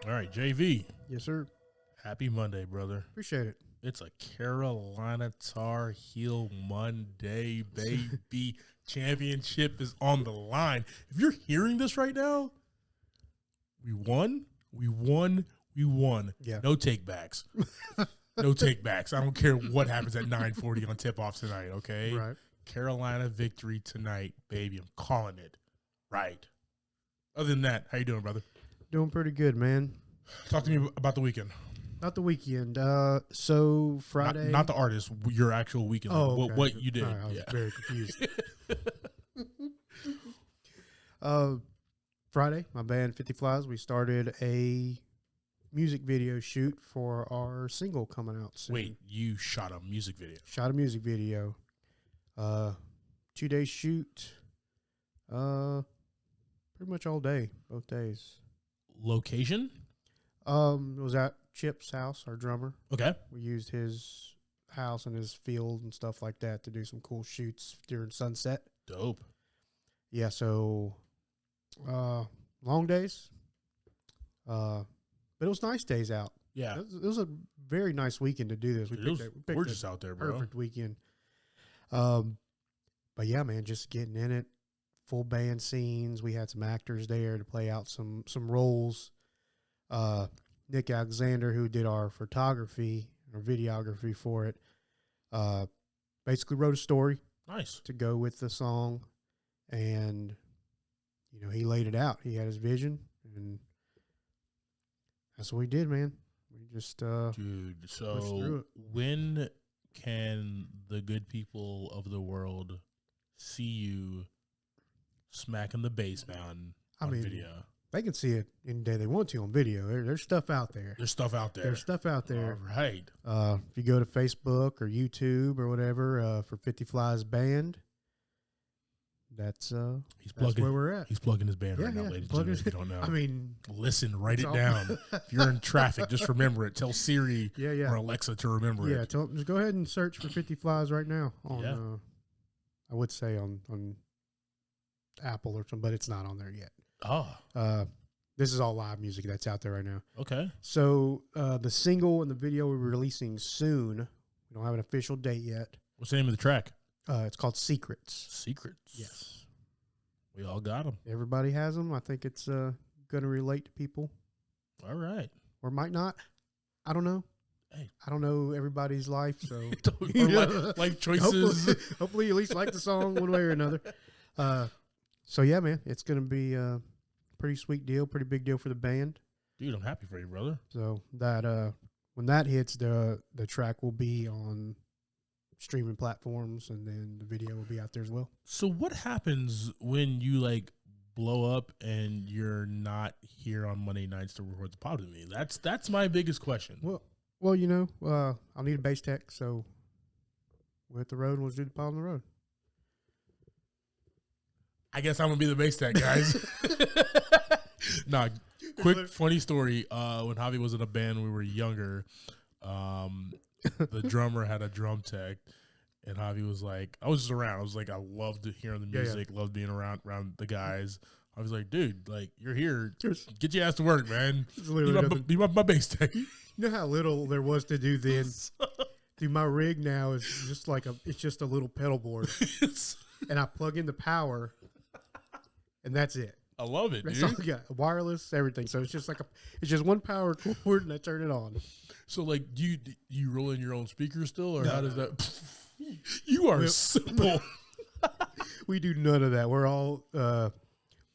All right, JV. Yes, sir. Happy Monday, brother. Appreciate it. It's a Carolina Tar Heel Monday, baby. Championship is on the line. If you're hearing this right now, we won. Yeah. No takebacks. No takebacks. I don't care what happens at 9:40 on tip-off tonight, okay? Right. Carolina victory tonight, baby. I'm calling it. Right. Other than that, how you doing, brother? Doing pretty good, man. Talk to me about the weekend. Not the weekend. So Friday. Not the artist, your actual weekend. Oh, okay. What you did. All right, I was Yeah. very confused. Friday, my band 50 Flies, we started a music video shoot for our single coming out soon. Wait, you shot a music video? Shot a music video. 2-day shoot. Pretty much all day, both days. Location? It was at Chip's house, our drummer. Okay. We used his house and his field and stuff like that to do some cool shoots during sunset. Dope. Yeah, so long days. But it was nice days out. Yeah. It was a very nice weekend to do this. We It was picked gorgeous out there, bro. perfect weekend. But yeah, man, just getting in it. Full band scenes. We had some actors there to play out some roles. Nick Alexander, who did our photography or videography for it, basically wrote a story Nice. to go with the song, and he laid it out. He had his vision, and that's what we did, man. We just Dude, pushed through so it. when can the good people of the world see you smacking the bass mountain I on mean, video? They can see it any day they want to on video. There's stuff out there. There's stuff out there. There's stuff out there. All right. If you go to Facebook or YouTube or whatever for 50 Flies Band, that's where we're at. He's plugging his band Yeah, right now, yeah, ladies and plugging gentlemen. If you don't know. I mean, Listen, write it's it all- down. If you're in traffic, just remember it. Tell Siri yeah. or Alexa to remember Yeah, it. just go ahead and search for 50 Flies right now on, Yeah. I would say on Apple or something, but it's not on there yet. Oh, This is all live music that's out there right now. okay. So the single and the video we're releasing soon. We don't have an official date yet. What's the name of the track? It's called Secrets. Secrets. Yes. We all got them. Everybody has them. I think it's going to relate to people All right. or might not. I don't know. Hey. I don't know everybody's life, so Or life choices. hopefully you at least like the song one way or another. So yeah, man, it's going to be a pretty sweet deal, pretty big deal for the band. Dude, I'm happy for you, brother. So that when that hits, the track will be on streaming platforms, and then the video will be out there as well. So what happens when you blow up and you're not here on Monday nights to record the pod with me? That's my biggest question. Well, I'll need a bass tech, so we'll hit the road and we'll do the pod on the road. I guess I'm gonna be the bass tech, guys. Nah, quick funny story. When Javi was in a band when we were younger, the drummer had a drum tech, and Javi was like, I was just around. I was like, I loved hearing the music, loved being around the guys. I was like, dude, you're here. Get your ass to work, man. Be my bass tech. You know how little there was to do then? Dude, my rig now is just it's just a little pedal board. And I plug in the power, and that's it. I love it, That's dude. all I got. Wireless, everything. So it's just one power cord, and I turn it on. So, do you roll in your own speakers still, or how does that? You are simple. We do none of that. We're all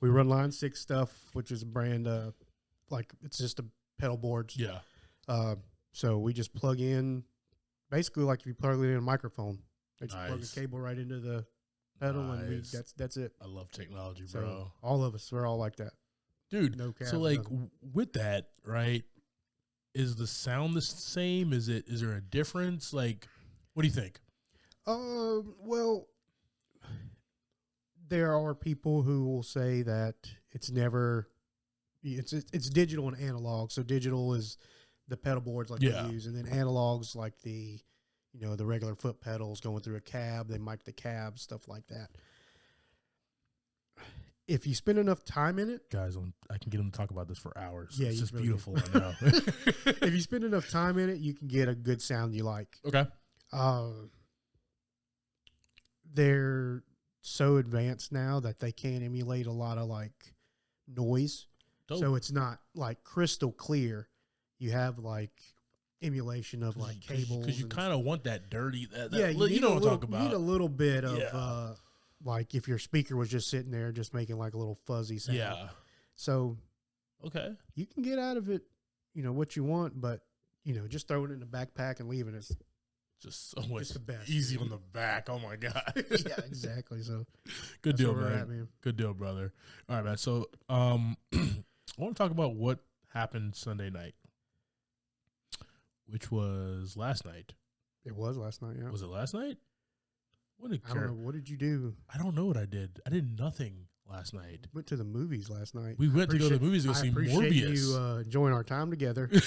we run Line 6 stuff, which is a brand it's just a pedal boards. Yeah. So we just plug in, basically like if you plug it in a microphone, they just plug a Nice. cable right into the pedal, and Nice. that's it. I love technology, So bro. all of us, we're all like that. Dude, No cabs, so nothing. with that, right? Is the sound the same? Is there a difference? What do you think? Well, there are people who will say that it's digital and analog. So digital is the pedal boards we use, and then analogs like the regular foot pedals going through a cab. They mic the cab, stuff like that. if you spend enough time in it, Guys, I can get him to talk about this for hours. Yeah, it's you just really beautiful. I know. if you spend enough time in it, you can get a good sound you like. Okay. They're so advanced now that they can emulate a lot of like noise. Dope. So it's not like crystal clear. You have like emulation of like cables. Because you kind of want that dirty. You know what I'm talking about. You need a little bit of like if your speaker was just sitting there, just making like a little fuzzy sound. Yeah. So, okay, you can get out of it, what you want, but just throwing it in a backpack and leaving it's just so much the best, easy on the back. Oh my god. Yeah, exactly. So, good deal, man. Good deal, brother. All right, man. So, I want to talk about what happened Sunday night, which was last night. It was last night. Yeah. Was it last night? I don't know. What did you do? I don't know what I did. I did nothing last night. Went to the movies last night. We went to go to the movies to go see Morbius. You enjoying our time together, but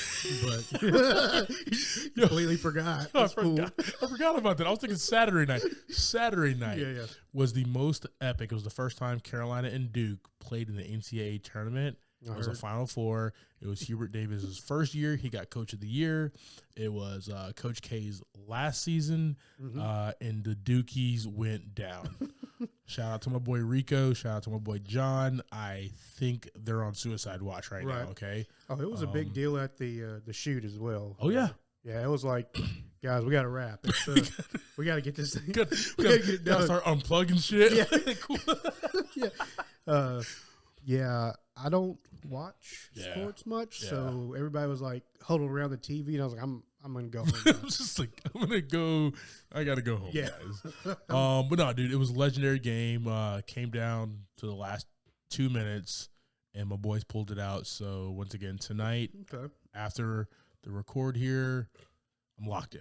completely forgot. I forgot about that. I was thinking Saturday night. Saturday night was the most epic. It was the first time Carolina and Duke played in the NCAA tournament. It was a Final Four. It was Hubert Davis's first year. He got Coach of the Year. It was Coach K's last season, and the Dukies went down. Shout out to my boy Rico. Shout out to my boy John. I think they're on suicide watch right now. Okay. Oh, it was a big deal at the shoot as well. Oh yeah. Yeah, it was like, guys, we got to wrap. We got to get this thing. We got to get it done. Start unplugging shit. Yeah. Cool. Yeah, I don't watch sports much, so everybody was like huddled around the TV, and I was like, I'm gonna go home. I'm just like, I gotta go home, guys. But no, dude, it was a legendary game. Came down to the last 2 minutes, and my boys pulled it out. So once again tonight, after the record here, I'm locked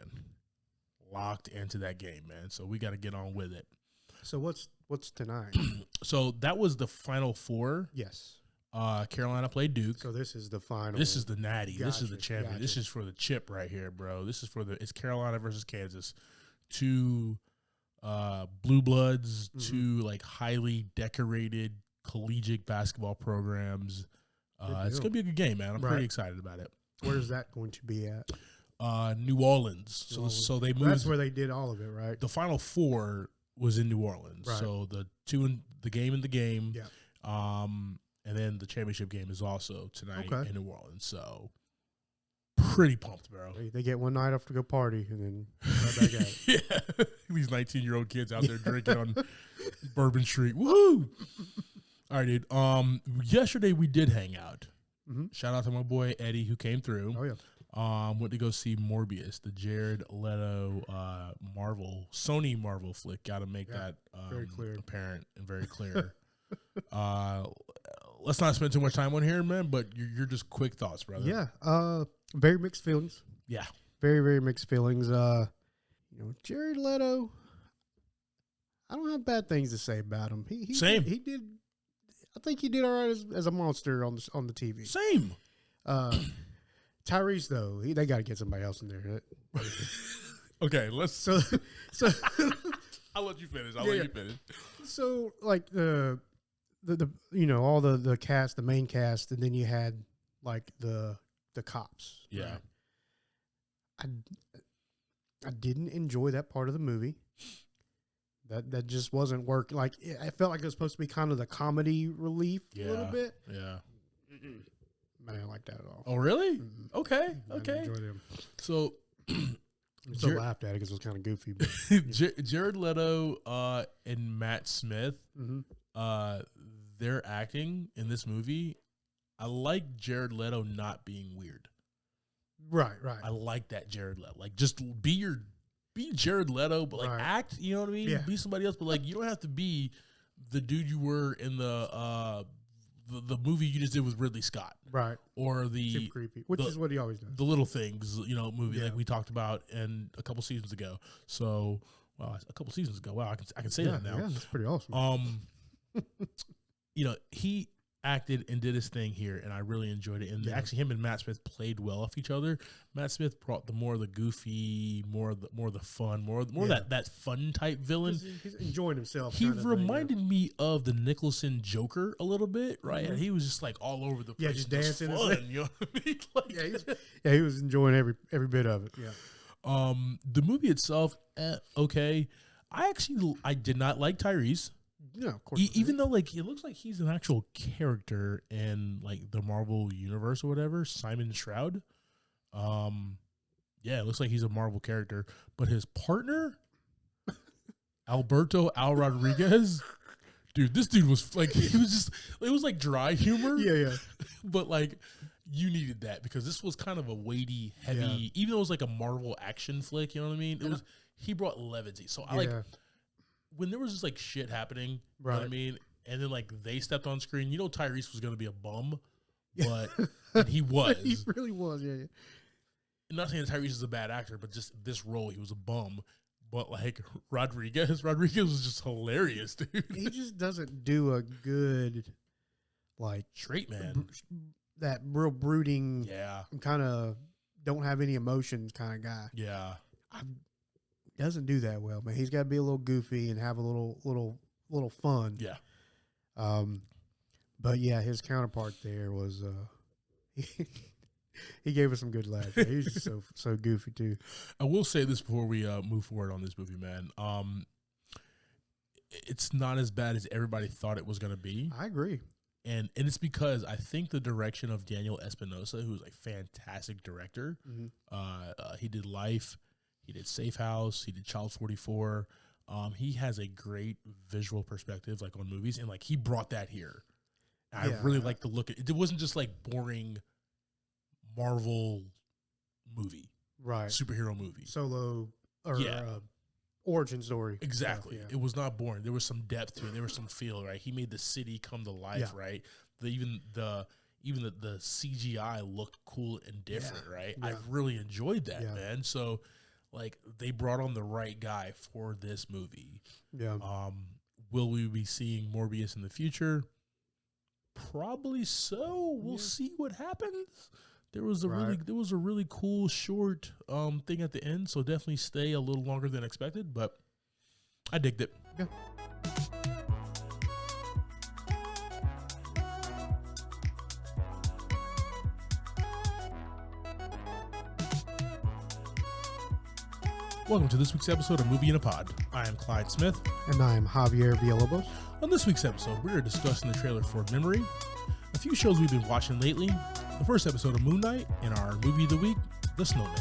into that game, man. So we got to get on with it. So what's tonight? So that was the Final Four. Yes. Carolina played Duke. So this is the final. This is the natty. Gotcha, this is the champion. This is for the chip right here, bro. It's Carolina versus Kansas. Two blue bloods, two like highly decorated collegiate basketball programs. It's gonna be a good game, man. I'm pretty excited about it. Where's that going to be at? New Orleans. So they moved. That's where they did all of it, right? The Final Four was in New Orleans. Right. So the game in the game. Yeah. And then the championship game is also tonight in New Orleans. So pretty pumped, bro. They get one night off to go party and then right back at it. Yeah. These 19-year-old kids out there drinking on Bourbon Street. Woohoo! All right, dude. Yesterday we did hang out. Mm-hmm. Shout out to my boy Eddie who came through. Oh yeah. Went to go see Morbius, the Jared Leto Sony Marvel flick. Got to make that very clear, apparent and very clear. Let's not spend too much time on here, man. But you're just quick thoughts, brother. Yeah. Very mixed feelings. Yeah. Very, very mixed feelings. Jared Leto. I don't have bad things to say about him. Same. He did. I think he did all right as a monster on the TV. Same. Tyrese though, they got to get somebody else in there. Okay, let's. So I'll let you finish. Let you finish. So like the all the cast, the main cast, and then you had like the cops. Yeah. Right? I didn't enjoy that part of the movie. That just wasn't working. Like I felt like it was supposed to be kind of the comedy relief a little bit. Yeah. I didn't like that at all. Oh really? Mm-hmm. Okay. I didn't enjoy them. So. I still laughed at it because it was kind of goofy. But, Jared Leto and Matt Smith, their acting in this movie, I like Jared Leto not being weird. Right. I like that Jared Leto. Like, just be Jared Leto, but like act. You know what I mean? Yeah. Be somebody else, but like you don't have to be the dude you were in the movie you just did with Ridley Scott. Right. Or the super creepy, which is what he always does. The Little Things, movie like we talked about a couple seasons ago. So, a couple seasons ago. Wow, I can say that now. Yeah, that's pretty awesome. He acted and did his thing here, and I really enjoyed it. And Yeah. actually, him and Matt Smith played well off each other. Matt Smith brought the more of the goofy, more of the fun, more Yeah. that fun type villain. He's enjoying himself. He kind of thing, reminded me of the Nicholson Joker a little bit, right? Mhm. And he was just like all over the place, Yeah, just and dancing and fun. You know what I mean? Like, he was enjoying every bit of it. Yeah. The movie itself, okay. I did not like Tyrese. No, of course. Even though like it looks like he's an actual character in like the Marvel universe or whatever, Simon Shroud. Yeah, it looks like he's a Marvel character, but his partner, Alberto Al Rodriguez, dude, this dude was like it was like dry humor. Yeah. But like you needed that because this was kind of a weighty, heavy, even though it was like a Marvel action flick, you know what I mean? He brought levity. So I like when there was just like shit happening, you know what I mean? And then like they stepped on screen, Tyrese was gonna be a bum, but and he was. He really was, yeah. I'm not saying Tyrese is a bad actor, but just this role, he was a bum. But like Rodriguez was just hilarious, dude. He just doesn't do a good like Straight man. That real brooding, kind of don't have any emotions kind of guy. Yeah. Doesn't do that well, man. He's got to be a little goofy and have a little fun. Yeah. But yeah, his counterpart there was he gave us some good laughs. He was just so goofy too. I will say this before we move forward on this movie, man. It's not as bad as everybody thought it was going to be. I agree. And it's because I think the direction of Daniel Espinosa, who's a fantastic director, he did Life, he did Safe House, he did Child 44. He has a great visual perspective, like on movies, and like he brought that here. I really like the look. It wasn't just like boring Marvel movie, right? Superhero movie, solo or origin story. Exactly. Stuff, It was not boring. There was some depth to it. There was some feel, right? He made the city come to life, right? Even the CGI looked cool and different, right? I really enjoyed that, man. So, like, they brought on the right guy for this movie. Yeah. Will we be seeing Morbius in the future? Probably so. We'll see what happens. There was a really cool short thing at the end, so definitely stay a little longer than expected, but I digged it. Yeah. Welcome to this week's episode of Movie in a Pod. I am Clyde Smith. And I am Javier Villalobos. On this week's episode, we are discussing the trailer for Memory, a few shows we've been watching lately, the first episode of Moon Knight, and our movie of the week, The Snowman.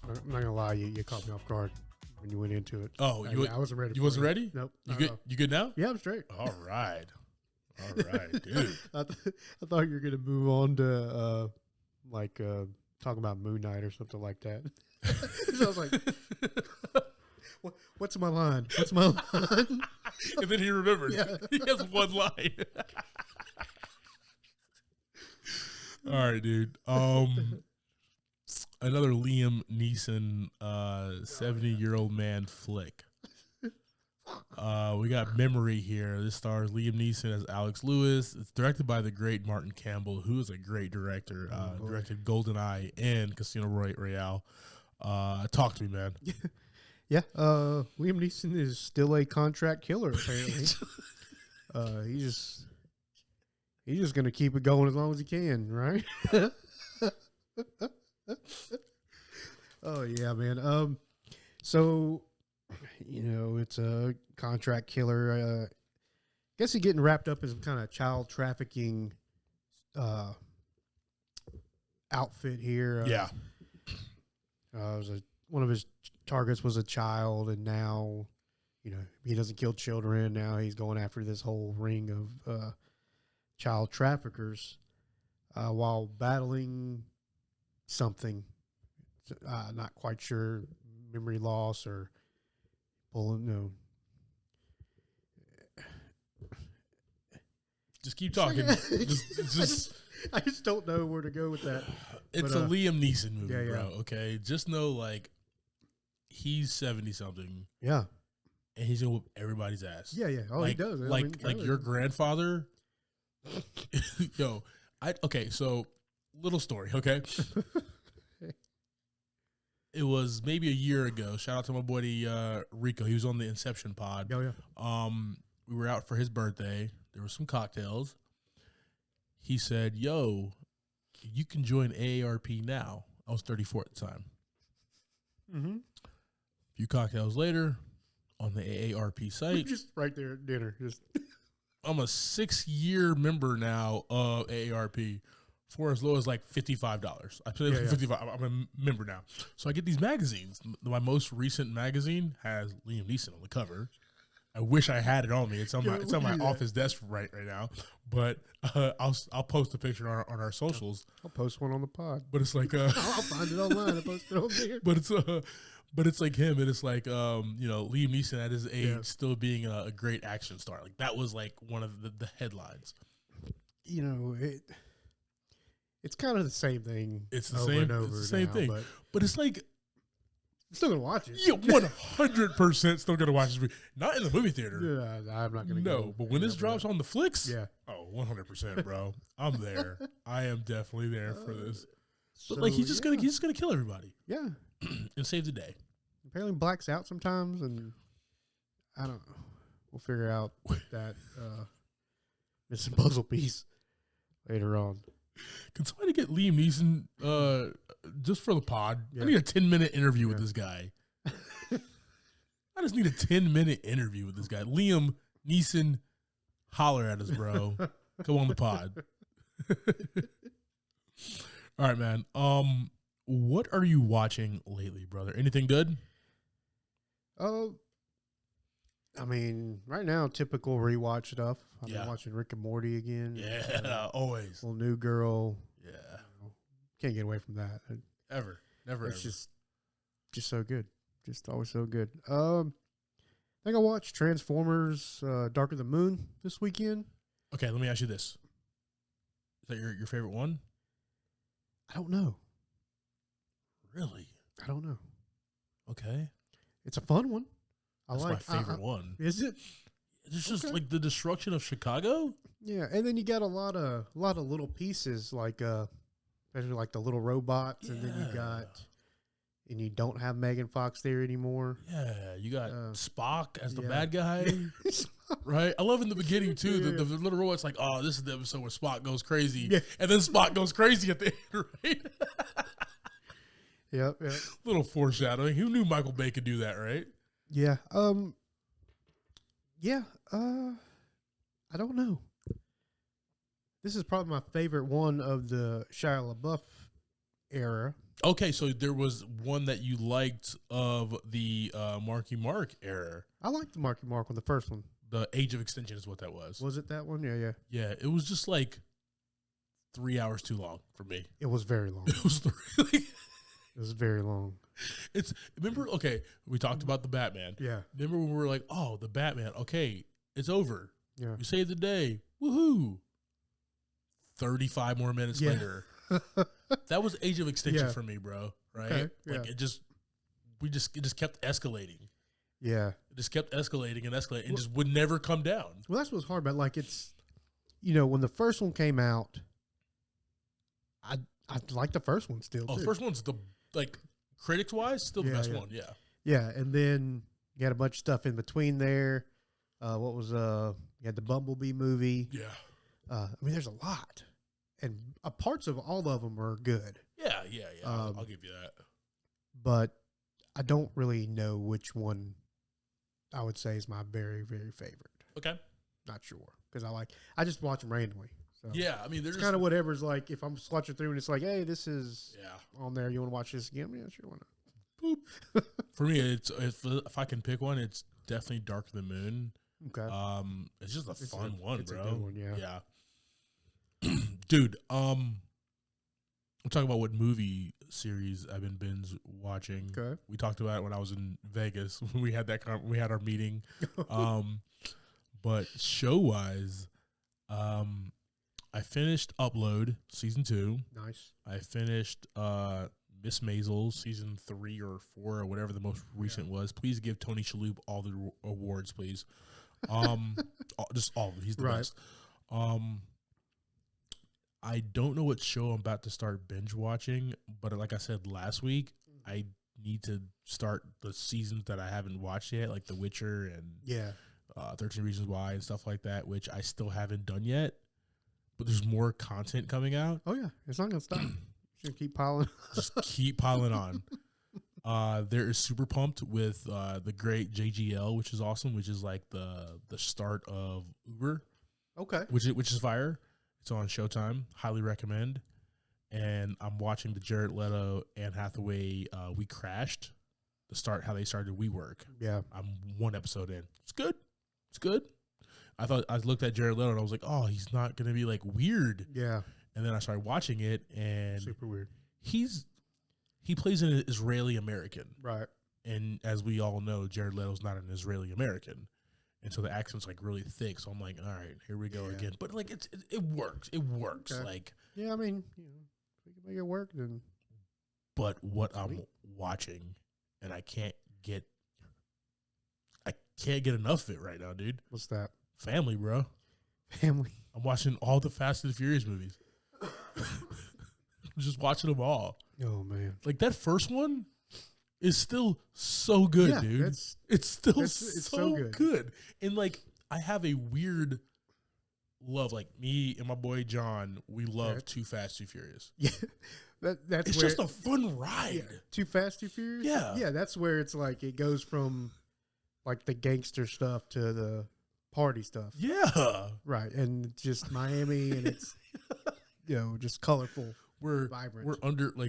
I'm not gonna lie, you caught me off guard when you went into it. Oh, I wasn't ready. You wasn't ready? Nope. You good? You good now? Yeah, I'm straight. All right, dude. I thought you were gonna move on to talking about Moon Knight or something like that. So I was like, "What's my line? What's my line?" And then he remembered. Yeah. He has one line. All right, dude. Another Liam Neeson 70-year-old man flick. We got Memory here. This stars Liam Neeson as Alex Lewis. It's directed by the great Martin Campbell, who is a great director. Directed GoldenEye and Casino Royale. Talk to me, man. Yeah, Liam Neeson is still a contract killer, apparently. He's just gonna keep it going as long as he can, right? Oh yeah, man. So it's a contract killer. Guess he's getting wrapped up in some kind of child trafficking outfit here. One of his targets was a child, and now, he doesn't kill children. Now he's going after this whole ring of child traffickers while battling something. Not quite sure, memory loss or Just keep talking. I just don't know where to go with that. It's a Liam Neeson movie, yeah. bro. Okay, just know like he's 70-something. Yeah, and he's gonna whoop everybody's ass. Yeah. Oh, like, he does. Like your grandfather. Yo, okay. So little story. Okay. It was maybe a year ago. Shout out to my buddy Rico. He was on the Inception pod. Oh yeah. We were out for his birthday. There were some cocktails. He said, "Yo, you can join AARP now." I was 34 at the time. Mm-hmm. A few cocktails later, on the AARP site, just right there at dinner. Just I'm a 6-year member now of AARP for as low as like $55. I paid $55. I'm a member now, so I get these magazines. My most recent magazine has Liam Neeson on the cover. I wish I had it on me. It's on my office desk right now. But I'll post a picture on our socials. I'll post one on the pod. But it's like I'll find it online. I'll post it on there. But it's like him, and it's like Liam Neeson at his age still being a great action star. Like that was like one of the headlines. It's kind of the same thing. It's the same. It's the same thing. But it's like. I'm still gonna watch it. Yeah, 100% still gonna watch this movie. Not in the movie theater. Yeah, I'm not gonna. No, but when this drops on the flicks, 100%, bro. I'm there. I am definitely there for this. But so, like he's just gonna kill everybody. Yeah, and save the day. Apparently blacks out sometimes, and I don't know. We'll figure out that missing puzzle piece later on. Can somebody get Liam Neeson just for the pod? I need a 10-minute interview with this guy. I just need a 10-minute interview with this guy. Liam Neeson, holler at us, bro. Come on the pod. All right, man. What are you watching lately, brother? Anything good? I mean, right now, typical rewatch stuff. I've been watching Rick and Morty again. Yeah, always. Little New Girl. Yeah. Can't get away from that. Never. It's just so good. Just always so good. I think I watched Transformers Dark of the Moon this weekend. Okay, let me ask you this. Is that your favorite one? I don't know. Really? I don't know. Okay. It's a fun one. That's my favorite one. Is it? It's just like the destruction of Chicago. Yeah, and then you got a lot of little pieces like especially like the little robots, and then you don't have Megan Fox there anymore. Yeah, you got Spock as the bad guy, right? I love in the beginning too. The little robot's like, oh, this is the episode where Spock goes crazy, and then Spock goes crazy at the end, right? Yep. Little foreshadowing. Who knew Michael Bay could do that, right? Yeah. I don't know. This is probably my favorite one of the Shia LaBeouf era. Okay, so there was one that you liked of the Marky Mark era. I liked the Marky Mark one, the first one. The Age of Extinction is what that was. Was it that one? Yeah. Yeah, it was just like 3 hours too long for me. It was very long. It was really... It was very long. Remember, okay, we talked about the Batman. Yeah. Remember when we were like, oh, the Batman, okay, it's over. Yeah. We saved the day. Woohoo. 35 more minutes later. That was Age of Extinction for me, bro. Right? Okay. Like it just kept escalating. Yeah. It just kept escalating and just would never come down. Well, that's what's hard about like it's when the first one came out, I like the first one still. The first one's critics wise, still the best one. Yeah. Yeah. And then you had a bunch of stuff in between there. What was you had the Bumblebee movie. Yeah. I mean, there's a lot, and parts of all of them are good. Yeah. I'll give you that. But I don't really know which one I would say is my very, very favorite. Okay. Not sure because I just watch them randomly. So yeah, I mean, there's kind of whatever's like. If I'm just watching through and it's like, hey, this is on there. You want to watch this again? Yeah, sure. Why not? Boop. For me, if I can pick one, it's definitely Dark of the Moon. Okay. It's just a fun one, it's bro. A good one, yeah. Dude, I'm talking about what movie series I've been binge watching. Okay. We talked about it when I was in Vegas when we had we had our meeting. But show wise, I finished Upload season 2. Nice. I finished Miss Maisel season 3 or 4 or whatever the most recent was. Please give Tony Shalhoub all the awards, please. Just all of them. He's the best. I don't know what show I'm about to start binge watching, but like I said last week, I need to start the seasons that I haven't watched yet, like The Witcher and 13 Reasons Why and stuff like that, which I still haven't done yet. But there's more content coming out. Oh yeah, it's not gonna stop. It's gonna keep piling. Just keep piling on. There is Super Pumped with the great JGL, which is awesome, which is like the start of Uber. Okay. Which is fire. It's on Showtime. Highly recommend. And I'm watching the Jared Leto, Anne Hathaway, We Crashed. How they started WeWork. Yeah. I'm 1 episode in. It's good. It's good. I looked at Jared Leto and I was like, oh, he's not gonna be like weird. Yeah. And then I started watching it and super weird. He plays an Israeli American. Right. And as we all know, Jared Leto's not an Israeli American. And so the accent's like really thick. So I'm like, all right, here we go again. But like it works. It works. Okay. Like, yeah, I mean, if we can make it work, then. But what I'm watching, and I can't get enough of it right now, dude. What's that? Family, bro. Family. I'm watching all the Fast and Furious movies. I'm just watching them all. Oh man, like that first one is still so good, dude. It's still so good. And like I have a weird love, like me and my boy John, we love Too Fast, Too Furious. Yeah, that's it's where just a fun ride. Yeah. Too Fast, Too Furious. Yeah. That's where it's like it goes from like the gangster stuff to the party stuff. Yeah, right. And just Miami, and it's just colorful. Vibrant.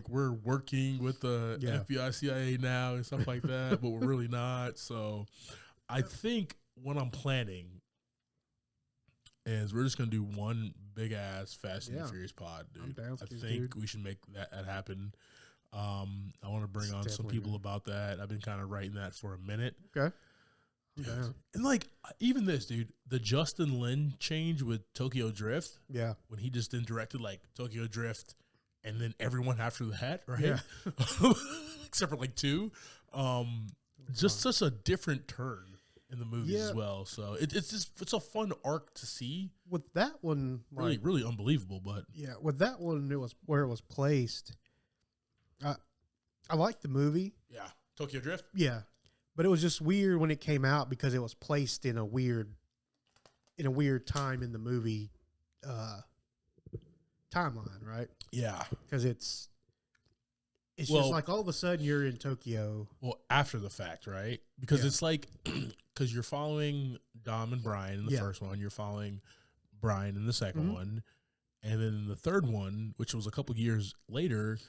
We're working with the FBI, CIA now and stuff like that, but we're really not. So I think what I'm planning is we're just gonna do one big ass Fast and Furious pod, dude. I think we should make that happen. I want to bring on some people about that. I've been kind of writing that for a minute. Okay. And like even this, dude, the Justin Lin change with Tokyo Drift. Yeah. When he just then directed like Tokyo Drift and then everyone after that, right? Yeah. Except for like 2. Just such a different turn in the movies as well. So it's a fun arc to see. With that one, like, really unbelievable, but with that one, it was where it was placed. I liked the movie. Yeah. Tokyo Drift? Yeah. But it was just weird when it came out because it was placed in a weird time in the movie timeline, right? Yeah. Because it's just like all of a sudden you're in Tokyo. Well, after the fact, right? Because it's like, because you're following Dom and Brian in the first one, you're following Brian in the second one, and then in the third one, which was a couple years later,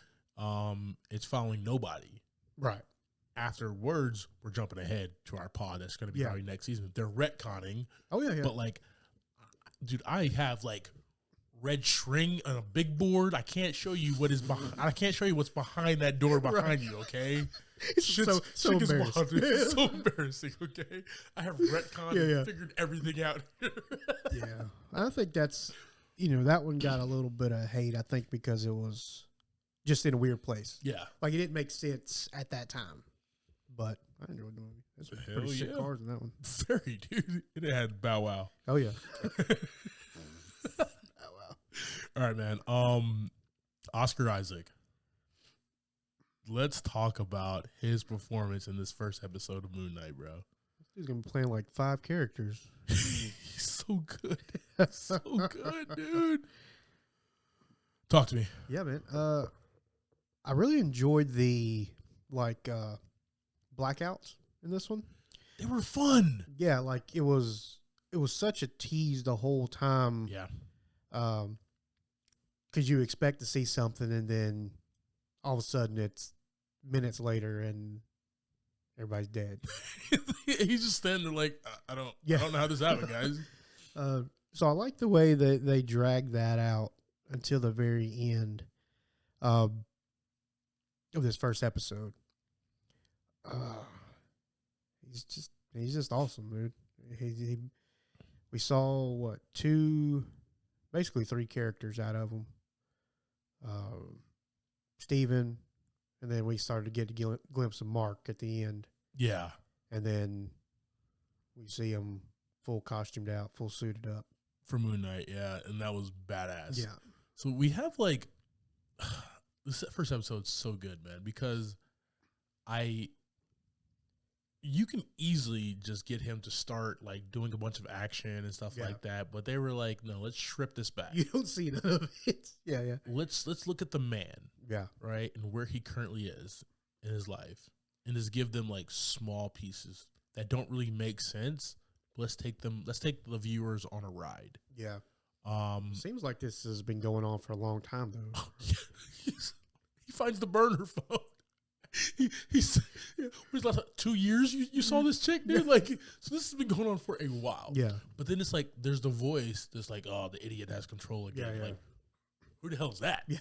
it's following nobody. Right. Afterwards, we're jumping ahead to our pod that's going to be probably next season. They're retconning. Oh, yeah. But, like, dude, I have, like, red string on a big board. I can't show you what is behind. I can't show you what's behind that door behind you, okay? So embarrassing. It's so embarrassing, okay? I have retconned and figured everything out. Yeah. I think that's, that one got a little bit of hate, I think, because it was just in a weird place. Yeah. Like, it didn't make sense at that time. But I enjoyed the movie. There's some pretty sick cars in that one. Very, dude. It had Bow Wow. Oh, yeah. Bow Wow. All right, man. Oscar Isaac. Let's talk about his performance in this first episode of Moon Knight, bro. He's going to be playing like 5 characters. He's so good. So good, dude. Talk to me. Yeah, man. I really enjoyed the, blackouts in this one. They were fun. Yeah, like it was such a tease the whole time. Yeah. Because you expect to see something and then all of a sudden it's minutes later and everybody's dead. He's just standing there like, I don't know how this happened, guys. So I like the way that they dragged that out until the very end of this first episode. He's just awesome, dude. We saw 2 basically 3 characters out of them. Steven, and then we started to get a glimpse of Mark at the end. Yeah. And then we see him full costumed out, full suited up. For Moon Knight, yeah. And that was badass. Yeah. So we have like, this first episode's so good, man, because you can easily just get him to start like doing a bunch of action and stuff like that. But they were like, no, let's strip this back. You don't see none of it. Yeah, yeah. Let's look at the man. Yeah. Right. And where he currently is in his life. And just give them like small pieces that don't really make sense. Let's take the viewers on a ride. Yeah. Seems like this has been going on for a long time though. He finds the burner phone. He's like 2 years you saw this chick, dude. Like, so this has been going on for a while. Yeah. But then it's like there's the voice that's like, oh, the idiot has control again. Yeah. Like, who the hell is that? Yeah.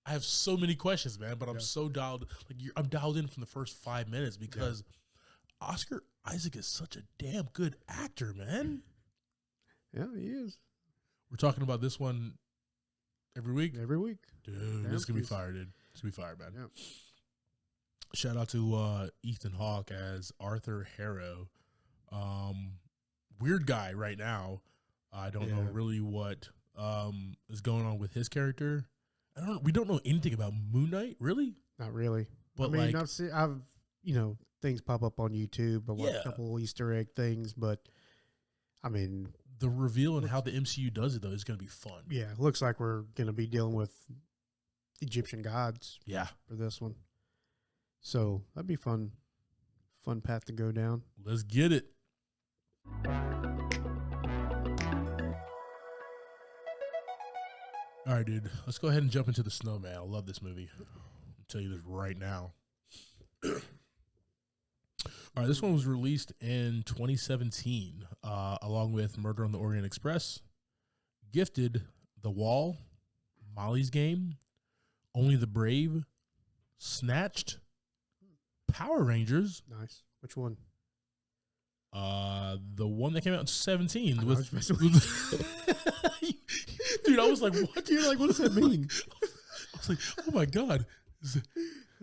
I have so many questions, man, but I'm so dialed. Like, I'm dialed in from the first 5 minutes because Oscar Isaac is such a damn good actor, man. Yeah, he is. We're talking about this one every week. Every week, dude. This is gonna be fire, dude. It's gonna be fire, man. Yeah. Shout out to Ethan Hawke as Arthur Harrow. Weird guy right now. I don't know really what is going on with his character. We don't know anything about Moon Knight, really. Not really. But I mean, like, I've things pop up on YouTube. I watch a couple Easter egg things, but I mean, the reveal and how the MCU does it though is going to be fun. Yeah, looks like we're going to be dealing with Egyptian gods. Yeah, for this one. So that'd be fun path to go down. Let's get it. All right, dude. Let's go ahead and jump into the Snowman. I love this movie. I'll tell you this right now. All right, this one was released in 2017, along with Murder on the Orient Express, Gifted, The Wall, Molly's Game, Only the Brave, Snatched, Power Rangers. Nice. Which one? The one that came out in 17. Dude, I was like, what? Dude, like, what does that mean? I was like, oh my God.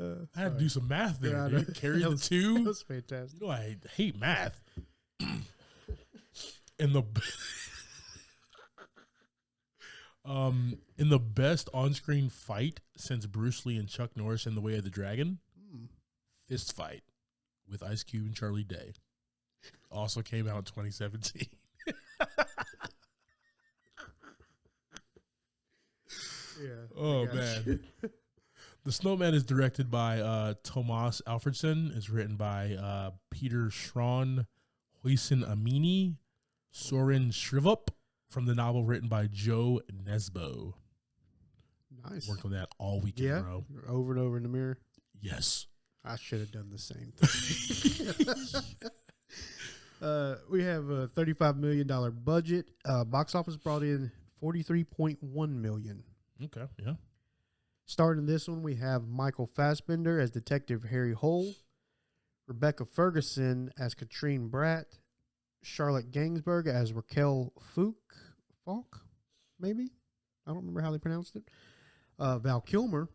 I had to do some math there, dude. Carry the 2. That was fantastic. You know, I hate math. In the best on-screen fight since Bruce Lee and Chuck Norris in The Way of the Dragon, Fist Fight with Ice Cube and Charlie Day. Also came out in 2017. Oh, man. The Snowman is directed by Tomas Alfredson. Is written by Peter Schron, Hoisin Amini, Soren Shrivup, from the novel written by Joe Nesbo. Nice. Worked on that all weekend, bro. Over and over in the mirror. Yes. I should have done the same thing. We have a $35 million budget. Box office brought in $43.1 million. Okay, yeah. Starting this one, we have Michael Fassbender as Detective Harry Hole, Rebecca Ferguson as Katrine Bratt, Charlotte Gainsbourg as Raquel Falk, maybe? I don't remember how they pronounced it. Val Kilmer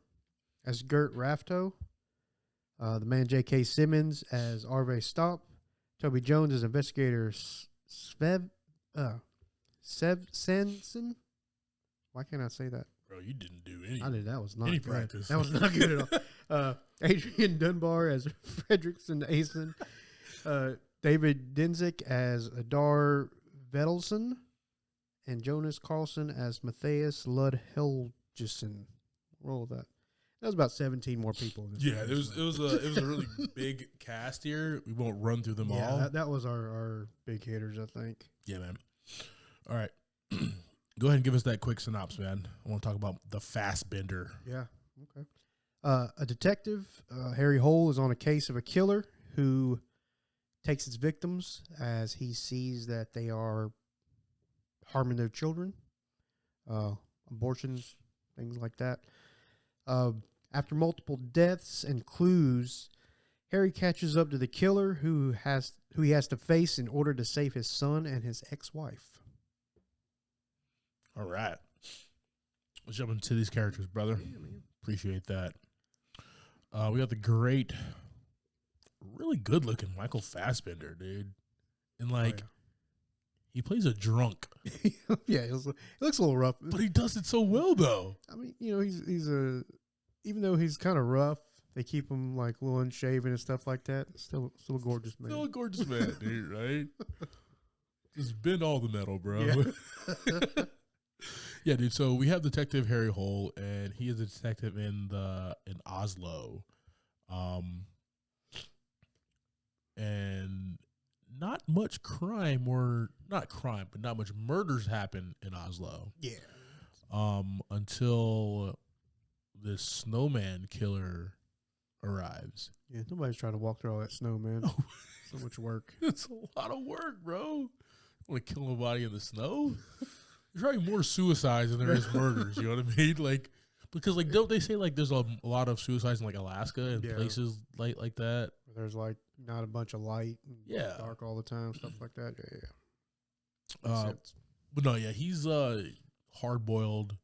as Gert Rafto, the man J.K. Simmons as Arve Stomp, Toby Jones as Investigator Sevsenson. Why can't I say that? Bro, you didn't do any. I did. That was not any good. practice. That was not good at all. Adrian Dunbar as Fredrickson Asen. David Denzik as Adar Vedelson. And Jonas Carlson as Matthias Ludhelgesen. Roll with that. That was about 17 more people. In this it was a really big cast here. We won't run through them all. That was our big hitters, I think. Yeah, man. All right. Go ahead and give us that quick synopsis, man. I want to talk about the Fassbender. Yeah. Okay. A detective, Harry Hole, is on a case of a killer who takes his victims as he sees that they are harming their children, abortions, things like that. After multiple deaths and clues, Harry catches up to the killer who he has to face in order to save his son and his ex-wife. All right. Let's jump into these characters, brother. Yeah, man. Appreciate that. We got the great, really good looking Michael Fassbender, dude. And like, he plays a drunk. Yeah, it looks a little rough. But he does it so well, though. I mean, you know, he's a, even though he's kind of rough, they keep him like a little unshaven and stuff like that. Still a gorgeous man. Still a gorgeous man, dude, right? Just bend all the metal, bro. Yeah. Yeah, dude. So we have Detective Harry Hole, and he is a detective in Oslo, and not much crime, or not crime, but not much murders happen in Oslo. Yeah. Until this Snowman killer arrives. Yeah, nobody's trying to walk through all that snow, man. No. So much work. It's a lot of work, bro. Want to kill nobody in the snow? There's probably more suicides than there is murders. You know what I mean? Like, because like, don't they say like there's a lot of suicides in like Alaska and places like that? There's like not a bunch of light, and dark all the time, stuff like that. Yeah. But no, yeah, he's hard boiled,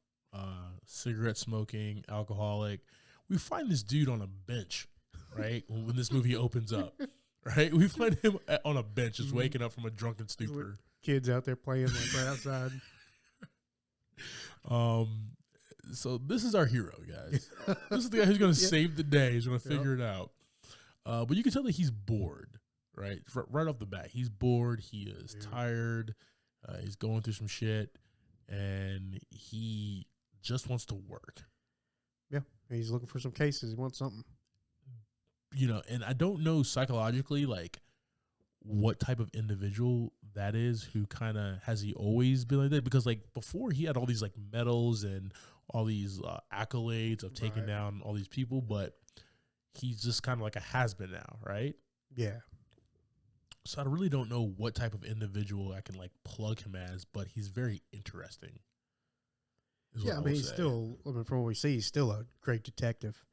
cigarette smoking, alcoholic. We find this dude on a bench, right? When this movie opens up, right? We find him on a bench, just waking up from a drunken stupor. Kids out there playing like right outside. So this is our hero, guys. This is the guy who's going to save the day. He's going to figure it out. But you can tell that he's bored, right? Right off the bat, he's bored. He is tired. He's going through some shit, and he just wants to work. Yeah, he's looking for some cases. He wants something. You know, and I don't know psychologically, like, what type of individual that is, who kind of, has he always been like that? Because like before he had all these like medals and all these accolades of taking down all these people, but he's just kind of like a has-been now, right? Yeah. So I really don't know what type of individual I can like plug him as, but he's very interesting. Yeah, I mean, he's still, I mean, from what we see, he's still a great detective.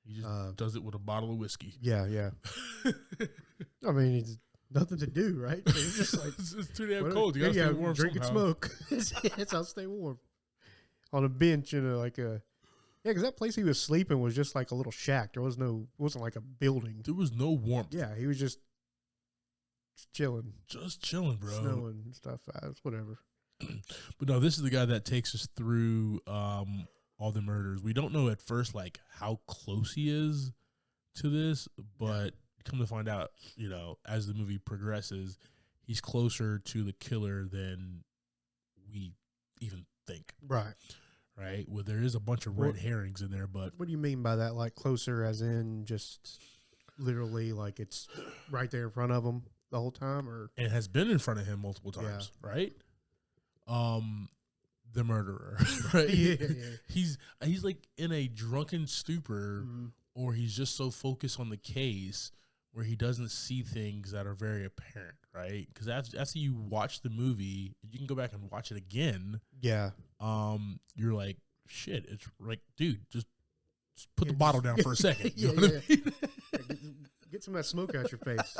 He just does it with a bottle of whiskey. Yeah, yeah. I mean, he's nothing to do, right? So it's just like, it's too damn cold. You gotta stay warm. Drink somehow. and smoke. That's how I stay warm. On a bench in because that place he was sleeping was just like a little shack. There was wasn't like a building. There was no warmth. Yeah, he was just chilling. Just chilling, bro. Snowing and stuff. Whatever. But no, this is the guy that takes us through all the murders. We don't know at first like how close he is to this, but come to find out, you know, as the movie progresses, he's closer to the killer than we even think. Right. Right? Well, there is a bunch of red herrings in there, but what do you mean by that? Like closer as in just literally like it's right there in front of him the whole time, or it has been in front of him multiple times, right? The murderer, right? Yeah. He's like in a drunken stupor, or he's just so focused on the case where he doesn't see things that are very apparent, right? Because after you watch the movie, you can go back and watch it again. Yeah. You're like, shit, it's like, dude, just put the bottle down for a second. You know what I mean? Get some of that smoke out your face.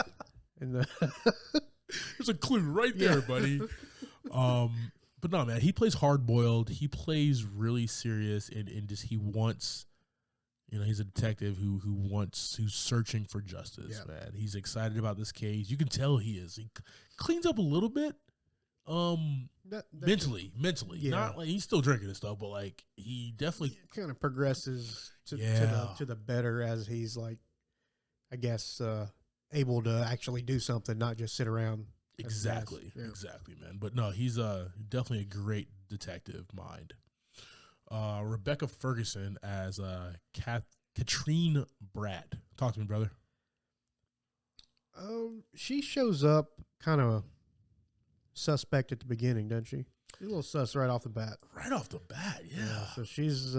And there's a clue right there, buddy. But no, man, he plays hard boiled. He plays really serious, and just he wants, you know, he's a detective who's searching for justice, man. He's excited about this case. You can tell he is. He cleans up a little bit, mentally. Yeah. Not like he's still drinking and stuff, but like he definitely kind of progresses to the better as he's like, I guess, able to actually do something, not just sit around. Exactly, man. But no, he's definitely a great detective mind. Rebecca Ferguson as Katrine Bratt. Talk to me, brother. She shows up kind of suspect at the beginning, doesn't she? She's a little sus right off the bat. Right off the bat, yeah. So she's